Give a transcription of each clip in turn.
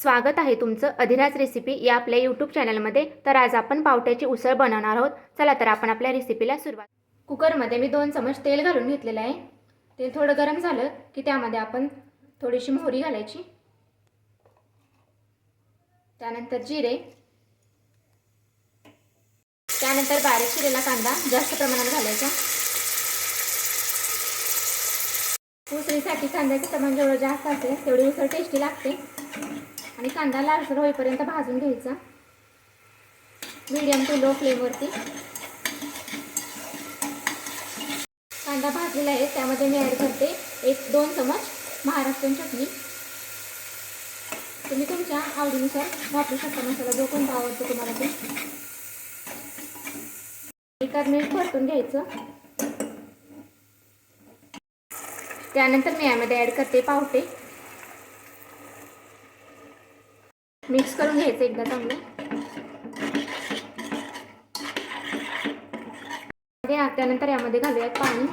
स्वागत आहे तुमचं अधिराज रेसिपी या आपल्या यूट्यूब चॅनलमध्ये। तर आज आपण पावट्याची उसळ बनवणार आहोत। चला तर आपण आपल्या रेसिपीला सुरुवात। कुकरमध्ये मी 2 चमच तेल घालून घेतलेलं आहे। तेल थोडं गरम झालं की त्यामध्ये आपण थोडीशी मोहरी घालायची, त्यानंतर जिरे, त्यानंतर बारीक चिरलेला कांदा जास्त प्रमाणात घालायचा। उसळीसाठी कांद्याचं प्रमाण जेवढं जास्त असेल तेवढी उसळ टेस्टी लागते। आणि कांदा लालसर होईपर्यंत भाजून घ्यायचा मीडियम टू लो फ्लेमवरती। कांदा भाजलेला आहे त्यामध्ये मी ॲड करते 1-2 चमच महाराष्ट्रीयन चटणी। तुम्ही तुमच्या आवडीनुसार वापरू शकता मसाला, जो कोणता आवडतो तुम्हाला ते। एखाद मिनिट परतून घ्यायचं। त्यानंतर मी यामध्ये ॲड करते पावटे, मिक्स करून घ्यायचं एकदा चांगलं। त्यानंतर यामध्ये घालूयात पाणी।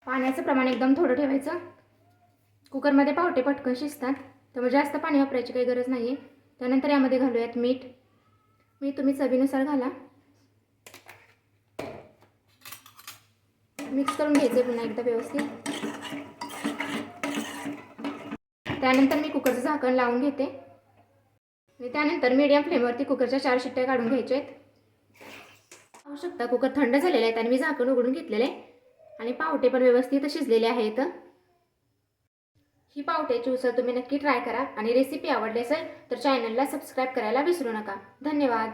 पाण्याचं प्रमाण एकदम थोडं ठेवायचं। कुकरमध्ये पावटे पटकन शिजतात त्यामुळे जास्त पाणी वापरायची काही गरज नाही आहे। त्यानंतर यामध्ये घालूयात मीठ तुम्ही चवीनुसार घाला। मिक्स करून घ्यायचं पुन्हा एकदा व्यवस्थित। त्यानंतर मी कुकरचं झाकण लावून घेते। त्यानंतर मीडियम फ्लेमवरती कुकरच्या 4 शिट्ट्या काढून घ्यायच्या आहेत। पाहू शकता कुकर थंड झालेला आहे आणि मी झाकण उघडून घेतलेले आहे आणि पावटे पण व्यवस्थित शिजलेले आहेत। ही पावट्याची उसळ तुम्ही नक्की ट्राय करा आणि रेसिपी आवडली असेल तर चॅनलला सबस्क्राइब करायला विसरू नका। धन्यवाद।